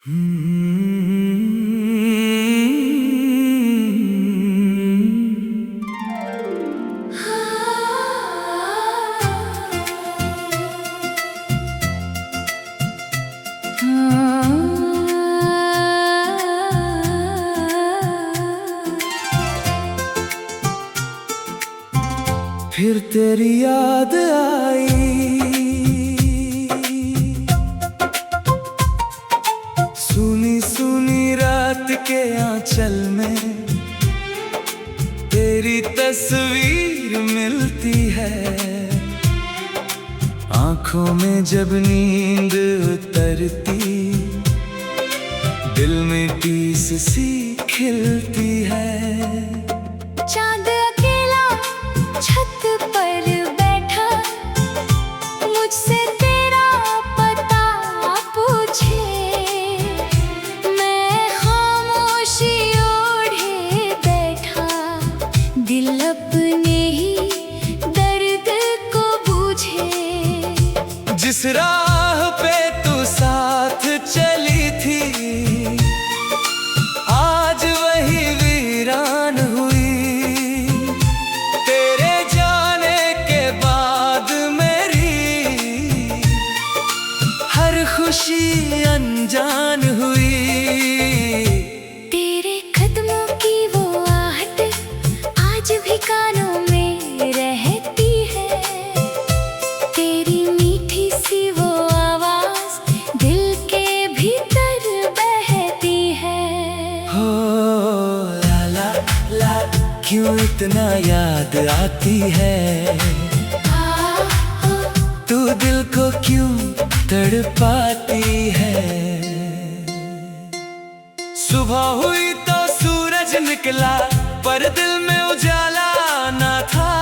फिर तेरी याद आई, सुनी सुनी रात के आंचल में तेरी तस्वीर मिलती है। आंखों में जब नींद उतरती, दिल में टीस सी खिलती है। चांद अकेला छत पर बैठा, मुझसे तेरा पता पूछे। मैं खामोशी ओढ़े बैठा, दिल अपने ही दर्द को बूझे। जिस राह पे तू साथ चली थी, आज वही वीरान हुई। तेरे जाने के बाद मेरी हर खुशी अनजान हुई। तेरे कदमों की वो आहट आज भी कानों में रहती है। तेरी मीठी सी वो आवाज दिल के भीतर बहती है। हो ला ला क्यों इतना याद आती है, तू दिल को क्यों तड़पाती है। सुबह हुई तो सूरज निकला, पर दिल में उजाला ना था।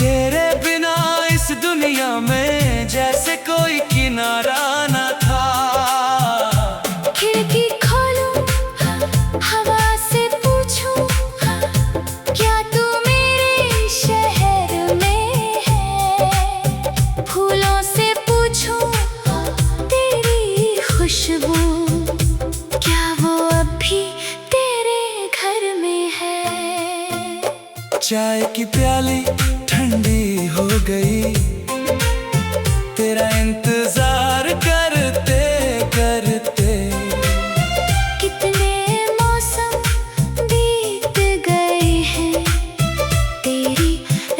तेरे बिना इस दुनिया में जैसे कोई किनारा ना था। खिड़की खोलूं, हवा से पूछूं, क्या तू मेरे शहर में है। फूलों से पूछूं तेरी खुशबू, क्या वो अब भी तेरे घर में है। चाय की प्याली ठंडी हो गई, तेरा इंतजार करते करते। कितने मौसम बीत गए हैं, तेरी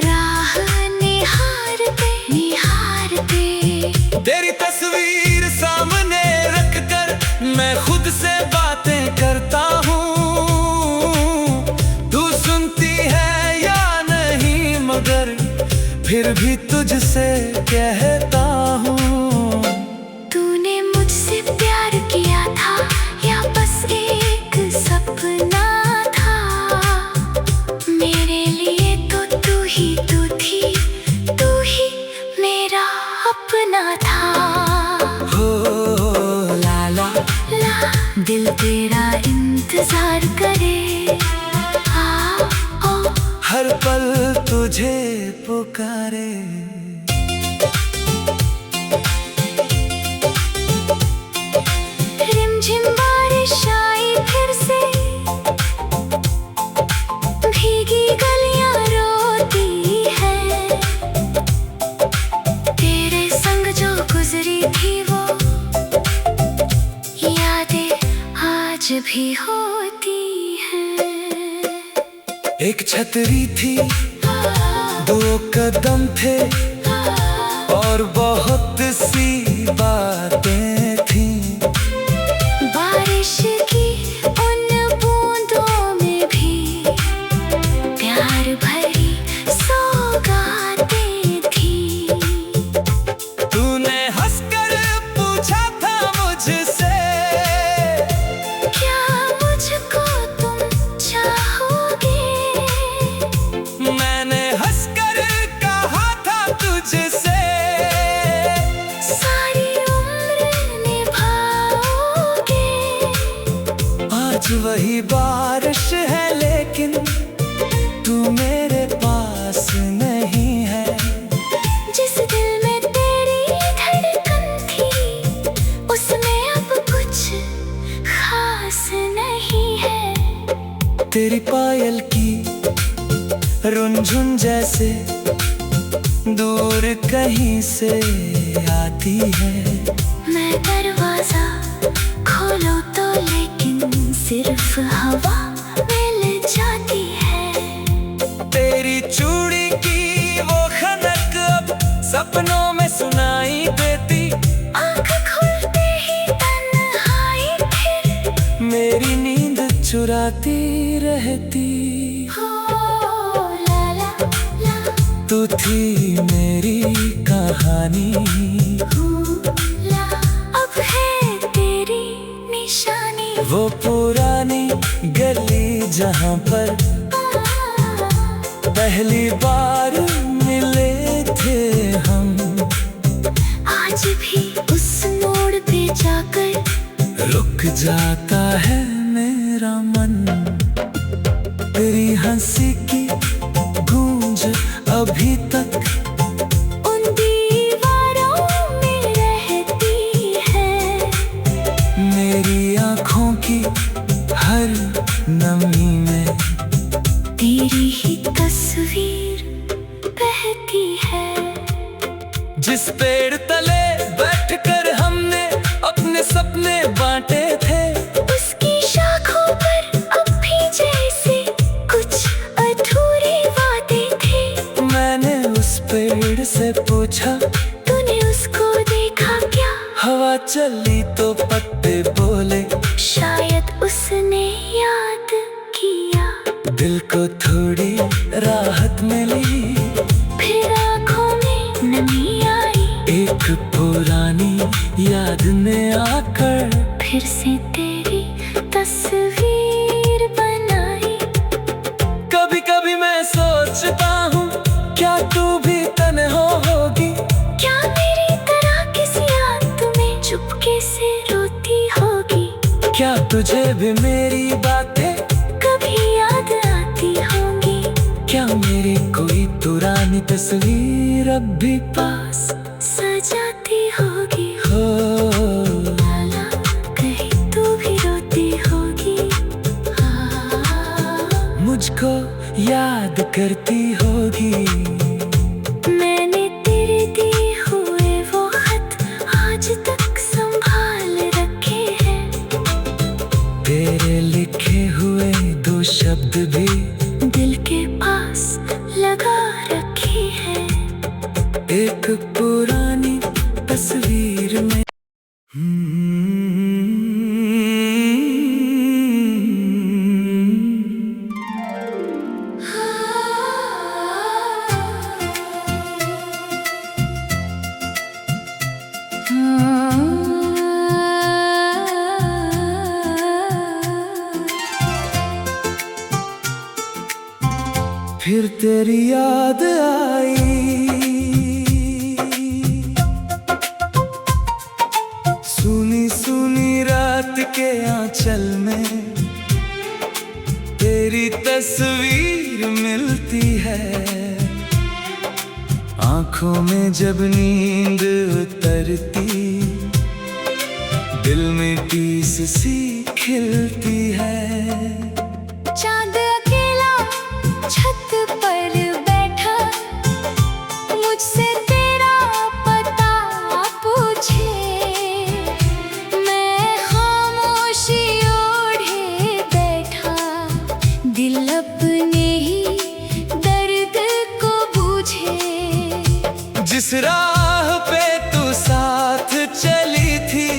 राह निहारते निहारते। तेरी तस्वीर सामने रख कर मैं खुद से बातें करता हूँ। तू सुनती है या नहीं, मगर फिर भी तुझसे कहता हूँ। तूने मुझसे प्यार किया था या बस एक सपना था। मेरे लिए तो तू ही तू थी, तू ही मेरा अपना था। हो ला ला दिल तेरा इंतजार करे, ओ हर पल तुझे पुकारे। रिमझिम बारिश आई फिर से, भीगी गलियां रोती हैं। तेरे संग जो गुजरी थी वो यादें आज भी होती हैं। एक छतरी थी, दो कदम थे, और बहुत सी बातें थी। बारिश की उन बूंदों में भी प्यार भरी सौगातें थी। तूने हंसकर पूछा था मुझसे, क्या मुझको तुम चाहोगे। मैंने हंसकर कहा था तुझसे, सारी उम्र निभाओगे। आज वही बारिश है लेकिन तू मेरे पास नहीं है। जिस दिल में तेरी धड़कन थी, उसमें तेरी पायल की रुनझुन जैसे दूर कहीं से आती है। मैं दरवाजा खोलो तो लेकिन सिर्फ हवा मिल जाती है। तेरी चूड़ी की वो खनक अब सपनों में सुनाई देती। आँख खुलते ही तन्हाई फिर मेरी नींद चुराती रहती। हो ला ला ला, तू थी मेरी कहानी। ला अब है तेरी निशानी। वो पुरानी गली जहाँ पर पहली बार मिले थे हम। आज भी उस मोड़ पे जाकर रुक जाता है मेरा मन। तेरी हंसी की गूंज अभी तक उन दीवारों में रहती है। मेरी आँखों की हर नमी में तेरी ही तस्वीर बहती है। जिस पेड़ तले बैठकर हमने अपने सपने बांटे थे। उसकी शाखों पर अब भी जैसे कुछ अधूरे वादे थे। मैंने उस पेड़ से पूछा, तूने उसको देखा क्या? हवा चली तो पत्ते बोले। शायद उसने याद किया। दिल को थोड़ी राहत मिली। फिर आँखों में नमी आई। एक पुरानी याद ने आकर फिर से तेरी तस्वीर बनाई। कभी कभी मैं सोचता हूँ, क्या तू भी तन्हा होगी? क्या मेरी तरह किसी रात में चुपके से रोती होगी? क्या तुझे भी मेरी बातें कभी याद आती होंगी? क्या मेरी कोई पुरानी तस्वीर अब भी पास सजाती होगी? हो? लाला कहीं तू भी रोती होगी। मुझको याद करती होगी। मैंने तेरे दिए हुए वो खत आज तक संभाल रखे हैं। तेरे लिखे हुए दो शब्द भी दिल के पास लगा रखी है। एक पुरानी तस्वीर में। फिर तेरी याद आई। सुनी सुनी रात के आंचल में तेरी तस्वीर मिलती है। आंखों में जब नींद उतरती, दिल में टीस सी खिलती है। चांद अकेला छत पर बैठा, मुझसे तेरा पता पूछे। मैं खामोशी ओढ़े बैठा, दिल अपने ही दर्द को बूझे। जिस राह पे तू साथ चली थी,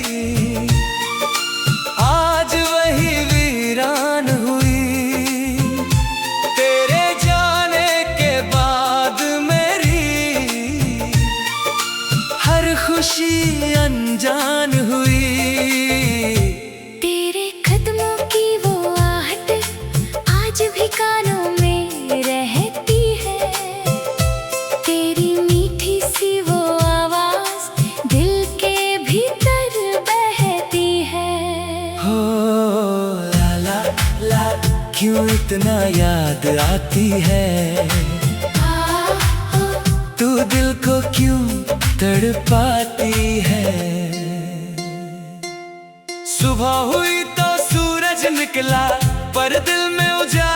आज वही वीरान हुई। तेरे जाने के बाद मेरी हर खुशी अनजान हुई। तेरे कदमों की वो आहट आज भी कानों में रहती है। तेरी मीठी सी वो आवाज दिल के भीतर बहती है। हो ला ला, क्यों इतना याद आती है? तू दिल को क्यों तड़पाती है? सुबह हुई तो सूरज निकला, पर दिल में उजाला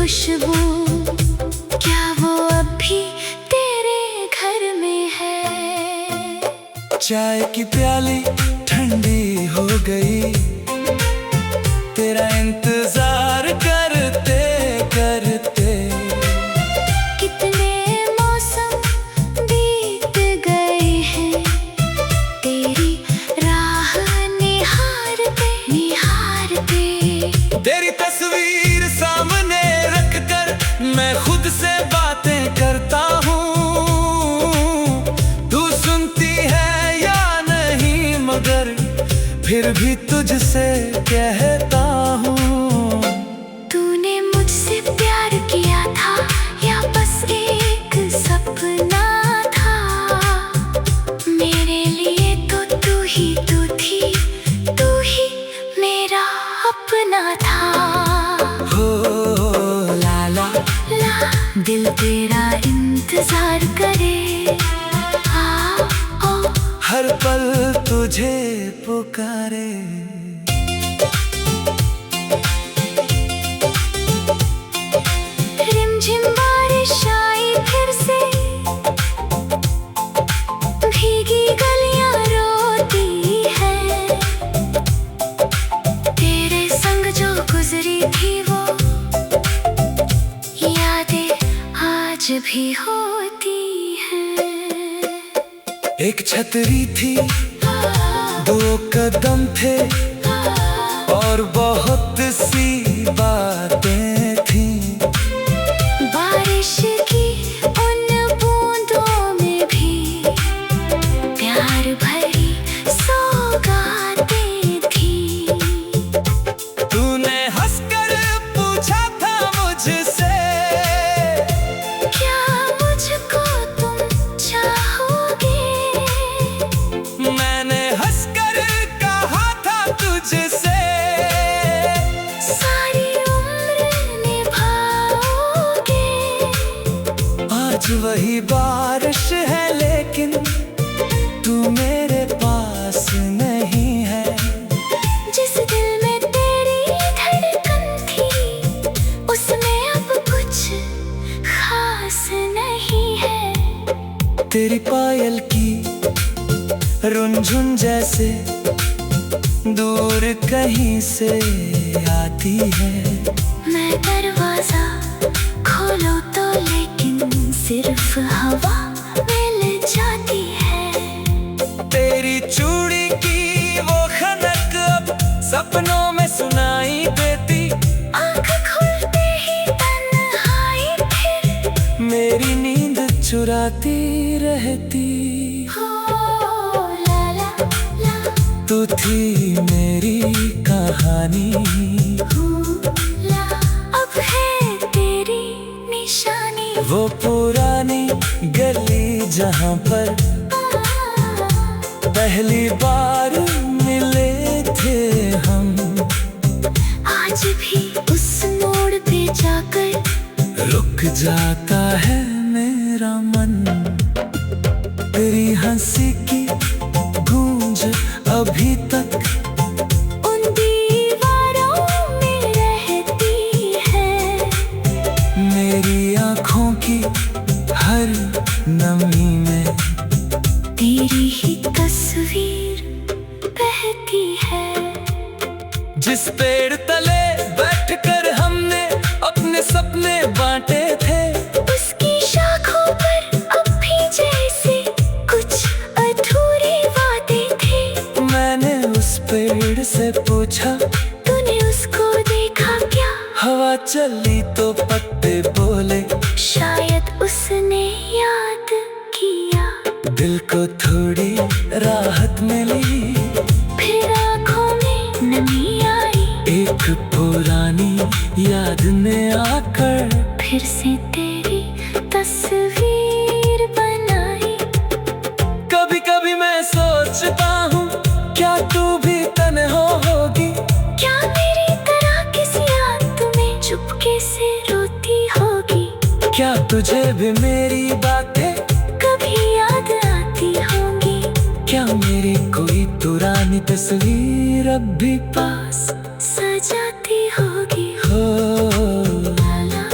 खुशबू, क्या वो अभी तेरे घर में है? चाय की प्याली ठंडी हो गई, तेरा इंतजार करते करते। कितने मौसम बीत गए हैं तेरी राह निहारते निहारते। तेरी तस्वीर सामने रख कर मैं खुद से बातें करता हूँ। तू सुनती है या नहीं, मगर फिर भी तुझसे कहता हूँ। तूने मुझसे प्यार किया था या बस एक सपना था? मेरे लिए तो तू ही तू थी, तू ही मेरा अपना था। हो लाला ला दिल तेरा इंतजार करे, आओ हर पल तुझे पुकारे। रिमझिम बारिश आई फिर से, भीगी गलियां रोती है। तेरे संग जो गुजरी थी वो यादें आज भी होती है। एक छतरी थी, दो कदम थे और बहुत सी बातें थी। बारिश की उन बूंदों में भी प्यार भरी सौगातें थी। तूने हंसकर पूछा था मुझसे, क्या मुझको तुम चाहोगे? मैंने हंसकर कहा था तुझसे, सारी उम्र निभाओगे। आज वही बारिश है लेकिन तू मेरे पास नहीं है। जिस दिल में तेरी धड़कन थी उसमें अब कुछ खास नहीं है। तेरी पायल की रुनझुन जैसे दूर कहीं से आती है। मैं दरवाजा खोलो तो लेकिन सिर्फ हवा मिल जाती है। तेरी चूड़ी की वो खनक अब सपनों में सुनाई देती। आँख खुलते ही तन्हाई फिर मेरी नींद चुराती रहती। हो ला ला ला, तू थी मेरी कहानी, हूँ ला अब है तेरी निशानी। वो पुरानी गली जहाँ पर पहली बार मिले थे हम। आज भी उस मोड़ पे जाकर रुक जाता है मेरा मन। तेरी हंसी की गूंज अभी तक उन दीवारों में रहती है। मेरी आँखों की हर नमी में तेरी ही तस्वीर बहती है। जिस पेड़ तले बैठकर हमने अपने सपने बांटे थे, उसकी शाखों पर अब भी जैसे कुछ अधूरे वादे थे। मैंने उस पेड़ से पूछा, तूने उसको देखा क्या? हवा चली तो पत्ते बोले, शायद उसने याद किया। दिल को थोड़ी राहत मिली। फिर आँखों में नमी आई, एक पुरानी याद ने आकर फिर से तेरी तस्वीर बनाई। कभी कभी मैं सोचता हूँ, क्या तू भी तन्हा होगी? क्या मेरी तरह किसी याद में चुपके से रोती होगी? क्या तुझे भी मेरी बातें कभी याद आती होंगी? क्या मेरी कोई पुरानी तस्वीर अब भी पास सजाती होगी? हो? ला ला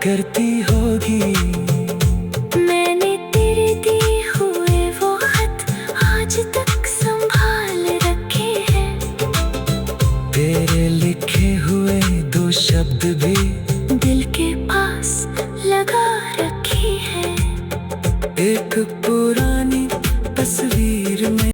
करती होगी। मैंने तेरे दिए हुए वो खत आज तक संभाल रखे हैं। तेरे लिखे हुए दो शब्द भी दिल के पास लगा रखी है। एक पुरानी तस्वीर में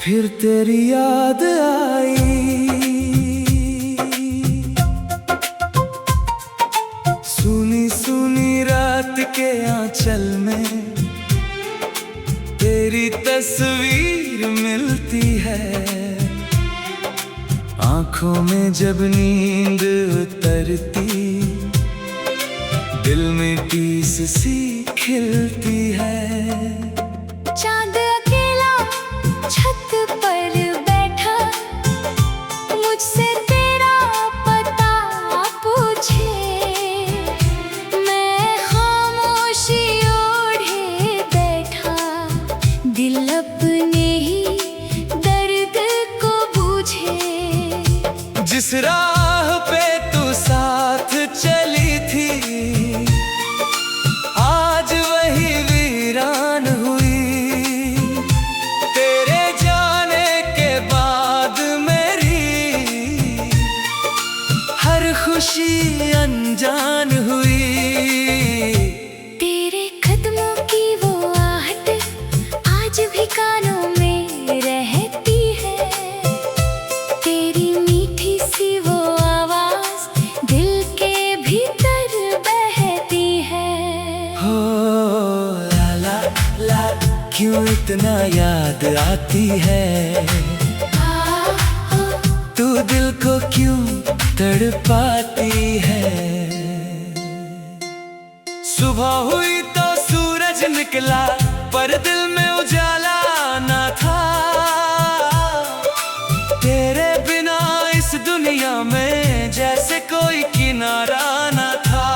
फिर तेरी याद आई। सुनी सुनी रात के आंचल में तेरी तस्वीर मिलती है। आंखों में जब नींद उतरती दिल में टीस सी खिलती है। चांद अकेला छत पर बैठा मुझसे तेरा पता पूछे। मैं खामोशी ओढ़े बैठा दिल अपने ही दर्द को बूझे। जिस राह पे तू साथ चली थी आज वही वीरान हुई। तेरे जाने के बाद मेरी हर खुशी अनजान हुई। तेरे कदमों की वो आहट आज भी कानों में रहती है। तेरी मीठी सी वो आवाज दिल के भीतर बहती है। हो ला ला क्यों इतना याद आती है। तू दिल को क्यों तड़पाती है। सुबह हुई तो सूरज निकला पर दिल में उजाला ना था। तेरे बिना इस दुनिया में जैसे कोई किनारा ना था।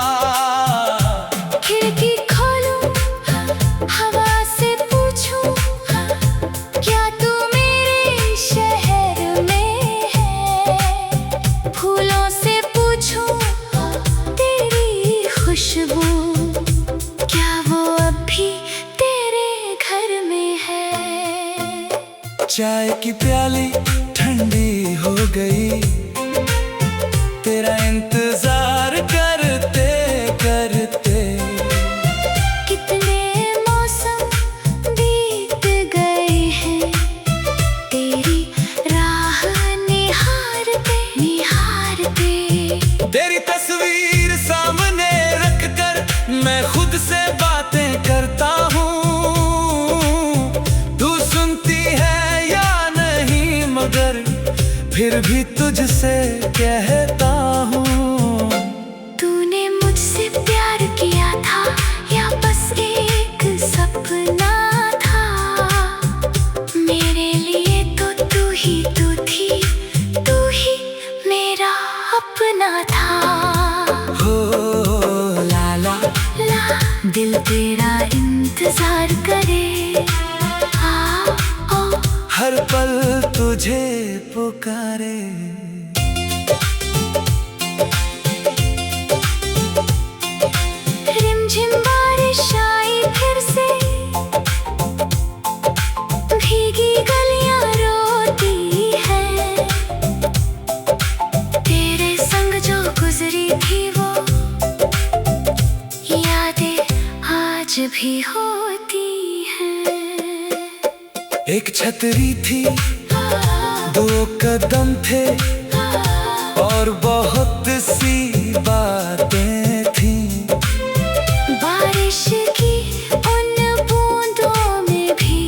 खिड़की खोलूं हवा से पूछूं क्या तू मेरे शहर में है। फूलों से पूछूं तेरी खुशबू क्या वो अभी तेरे घर में है। चाय की प्याली ठंडी हो गई तेरा इंतजार करते करते। कितने मौसम बीत गए हैं तेरी राह निहारते निहारते। तेरी तस्वीर सामने रख कर मैं खुद से बातें करता हूँ। तू सुनती है या नहीं मगर फिर भी तुझसे कहता हूँ। तूने मुझसे प्यार किया था या बस एक सपना था। मेरे लिए तो तू ही तू थी तू ही मेरा अपना था। हो ला दिल तेरा इंतजार करे। ओ हर पल तुझे पुकारे। रिमझिम बारिश आई फिर से भीगी गलियां रोती है। तेरे संग जो गुजरी थी वो यादें आज भी होती हैं। एक छतरी थी दो कदम थे और बहुत सी बातें थी। बारिश की उन बूंदों में भी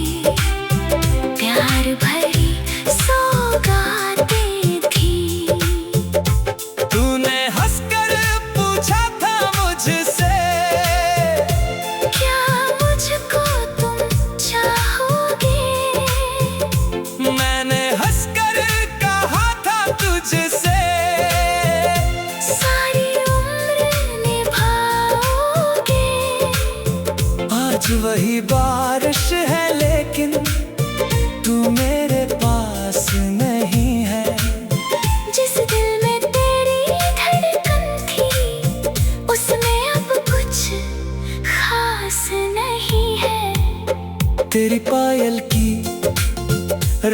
प्यार भरी सौगातें थी। तूने हंसकर पूछा था मुझसे क्या मुझको तुम चाहोगे। मैं आज वही बारिश है लेकिन तू मेरे पास नहीं है। जिस दिल में तेरी धड़कन थी उसमें अब कुछ खास नहीं है। तेरी पायल की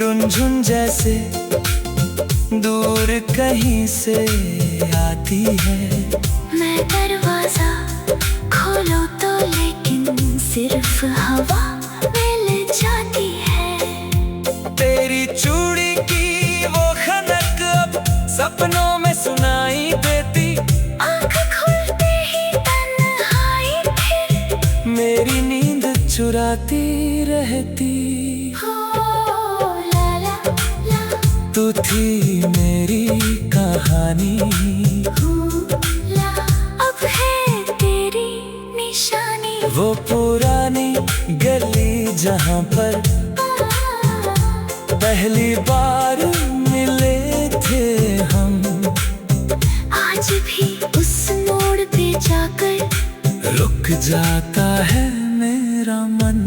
रुनझुन जैसे दूर कहीं से आती है। मैं दरवाजा खोलो तो लेकिन सिर्फ हवा मिल जाती है। तेरी चूड़ी की वो खनक अब सपनों में सुनाई देती। आँख खुलते ही तन्हाई फिर मेरी नींद चुराती रहती। हो ला ला ला, तू थी मेरी कहानी। ला अब है तेरी निशानी। वो पुरानी गली जहाँ पर पहली बार मिले थे हम। आज भी उस मोड़ पे जाकर रुक जाता है मेरा मन।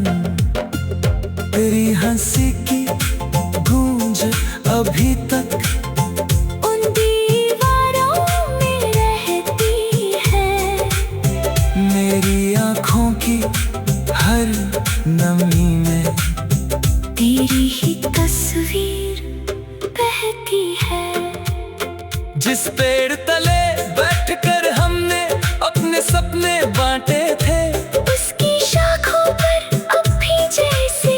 तेरी हंसी की गूंज अभी तक उन दीवारों में रहती है। मेरी आँखों की हर नमी में तेरी ही तस्वीर बहती है। जिस पेड़ तले बैठकर हमने अपने सपने बांटे थे। उसकी शाखों पर अब भी जैसे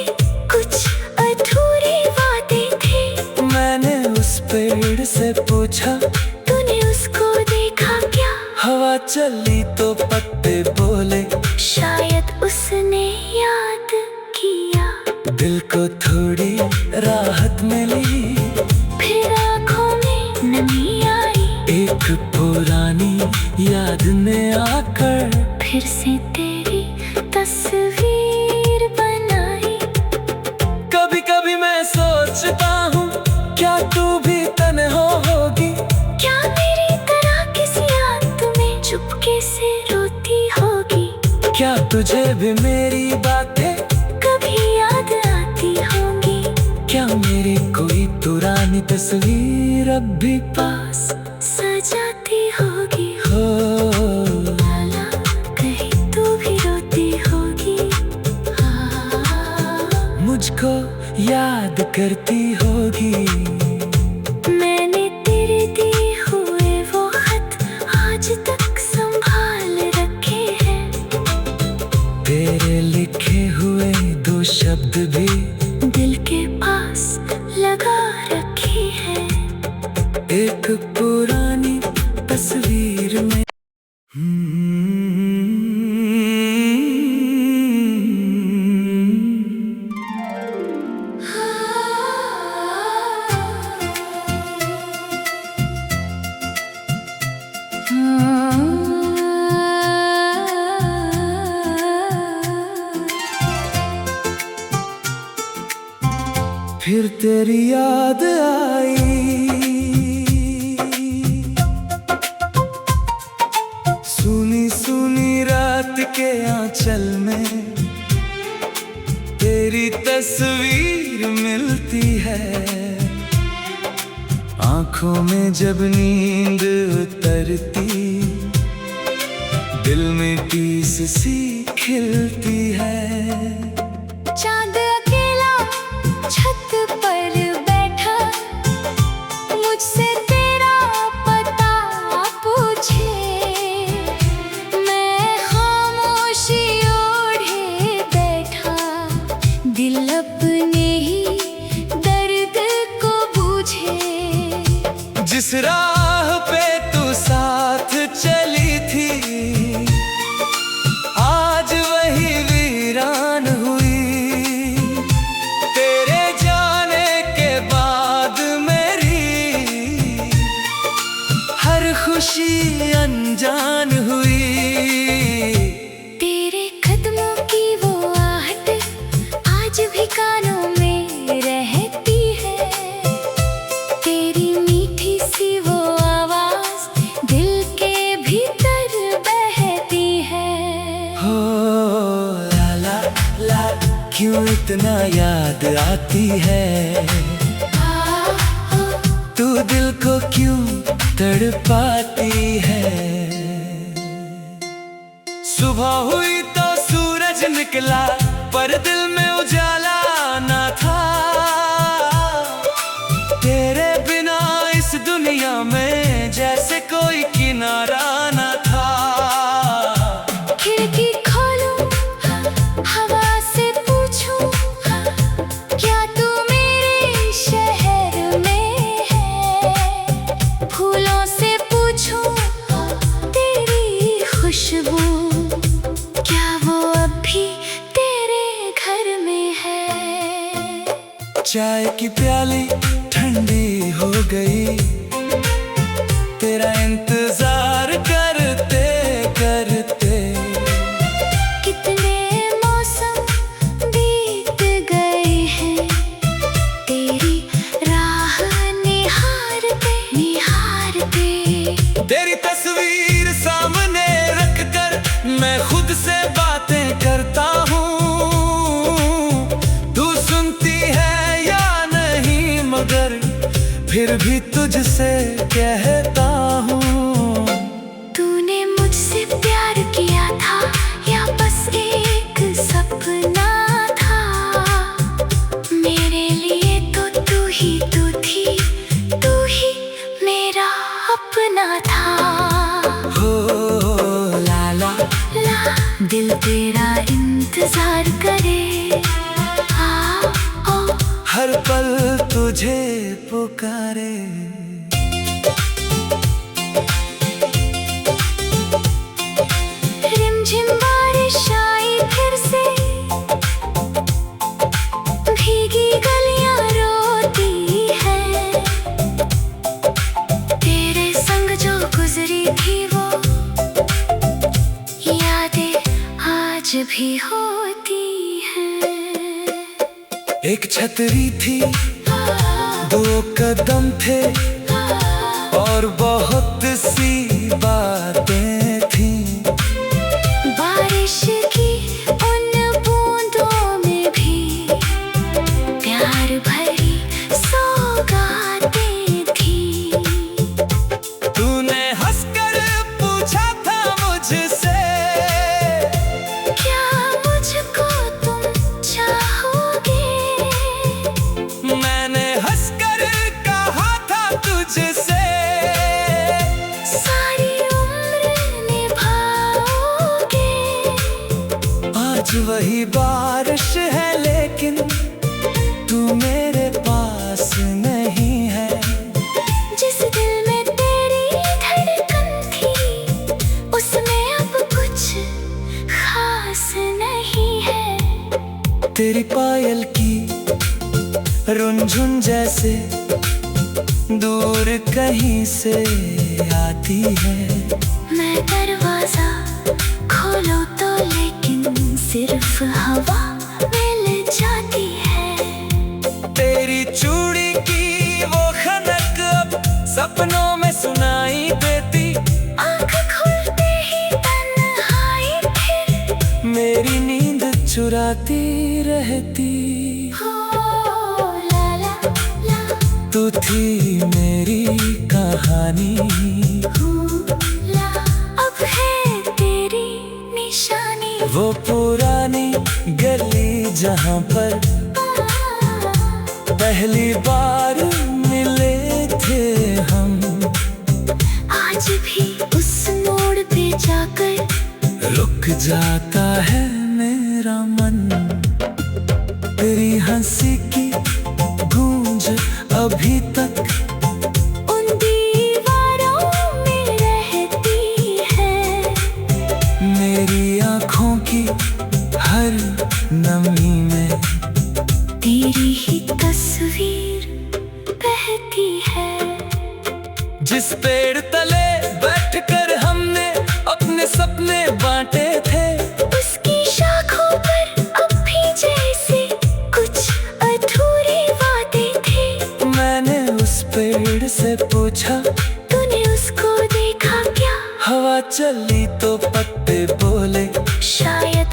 कुछ अधूरे वादे थे। मैंने उस पेड़ से पूछा तूने उसको देखा क्या? हवा चली तो पत्ते बोले। शायद उसने याद किया। दिल को थोड़ी राहत मिली। फिर आँखों में नमी आई। एक पुरानी याद ने आकर फिर से तेरी तस्वीर बनाई। कभी कभी मैं सोचता हूँ क्या तू भी तन्हा होगी। क्या मेरी तरह किसी याद में चुपके से रोती होगी? क्या तुझे भी मेरी बातें कभी याद आती होंगी? क्या मेरी कोई पुरानी तस्वीर अब भी पास सजाती होगी? हो। लाला कहीं तू भी रोती होगी। मुझको याद करती होगी। मैंने तेरे दिए हुए वो खत आज तक संभाल रखे हैं। तेरे लिखे हुए दो शब्द भी दिल के पास लगा रखी है। एक पुरानी तस्वीर में। फिर तेरी याद आई। सुनी सुनी रात के आंचल में तेरी तस्वीर मिलती है। आंखों में जब नींद उतरती दिल में टीस सी खिलती है। चांद अकेला छत पर बैठा मुझसे तेरा पता पूछे। मैं खामोशी ओढ़े बैठा दिल अपने ही दर्द को बूझे। जिस राह पे तू साथ चली थी आज वही वीरान हुई। तेरे जा क्यों इतना याद आती है, तू दिल को क्यों तड़पाती है। सुबह हुई तो सूरज निकला, पर दिल में उजाला ना था। तेरे बिना इस दुनिया में जैसे कोई किनारा ना था। खिड़की खोलूं, हवा से पूछूं, क्या तू मेरे शहर में है। फूलों से पूछूं तेरी खुशबू, क्या वो अभी तेरे घर में है। चाय की प्याली ठंडी हो गई, तेरा इंतजार करते करते। कितने मौसम बीत गए हैं, तेरी राह निहारते निहारते। तेरी तस्वीर सामने रख कर मैं खुद से बातें करता हूँ। तू सुनती है या नहीं, मगर फिर भी तुझसे कहता हूँ। तूने मुझसे प्यार किया था या बस एक सपना था। मेरे लिए तो तू ही तू थी, तू ही मेरा अपना था। हो लाला ला दिल तेरा इंतजार करे, आओ हर पल तुझे पुकारे। रिमझिम बारिश आई फिर से, भीगी गलियां रोती हैं। तेरे संग जो गुजरी थी वो यादें आज भी होती हैं। एक छतरी थी, दो कदम थे, और बहुत सी बातें थी। बारिश की उन बूंदों में भी प्यार भरी सौगातें थी। तूने हंसकर पूछा था मुझसे, क्या मुझको तुम चाहोगे। मैंने हंसकर कहा था तुझसे, सारी उम्र निभाओगे। आज वही बारिश है लेकिन तू मेरे पास नहीं है। जिस दिल में तेरी धड़कन थी, उसमें अब कुछ खास नहीं है। तेरी पायल की रुनझुन जैसे दूर कहीं से आती है। मैं दरवाजा खोलो तो लेकिन सिर्फ हवा मिल जाती है। तेरी चूड़ी की वो खनक अब सपनों में सुनाई देती। आँख खुलते ही तन्हाई फिर मेरी नींद चुराती रहती। हो ला ला ला, तू थी मेरी कहानी, ला अब है तेरी निशानी। वो पुरानी गली जहाँ पर पहली बार मिले थे हम। आज भी उस मोड़ पे जाकर रुक जाता है मेरा मन। तेरी हंसी की गूंज अभी तक उन दीवारों में रहती है। मेरी आँखों की हर नमी में तेरी ही तस्वीर बहती है। जिस पेड़ तले बैठकर हमने अपने सपने बांटे थे, उसकी शाखों पर अब भी जैसे कुछ अधूरे वादे थे। मैंने उस पेड़ से पूछा, तूने उसको देखा क्या। हवा चली तो पत्ते बोले, शायद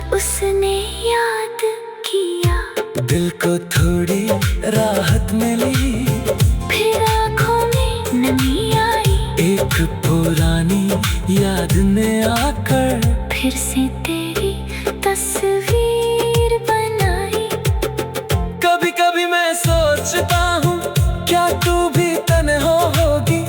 दिल को थोड़ी राहत मिली, फिर आँखों में नमी आई, एक पुरानी याद ने आकर फिर से तेरी तस्वीर बनाई। कभी कभी मैं सोचता हूँ, क्या तू भी तन्हा होगी?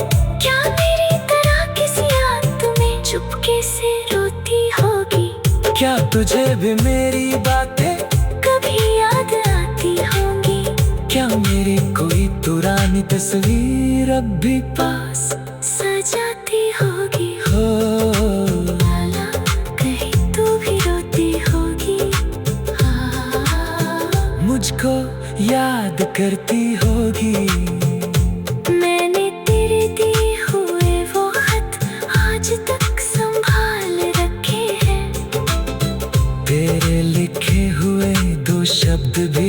क्या मेरी तरह किसी रात में चुपके से रोती होगी? क्या तुझे भी मेरी बातें कभी याद आती होंगी? क्या मेरी कोई पुरानी तस्वीर अब भी पास सजाती होगी? हो? लाला, कहीं तू भी रोती होगी? मुझको याद करती होगी। मैंने तेरे दिए हुए वो खत आज तक संभाल रखे हैं। तेरे लिखे हुए दो शब्द भी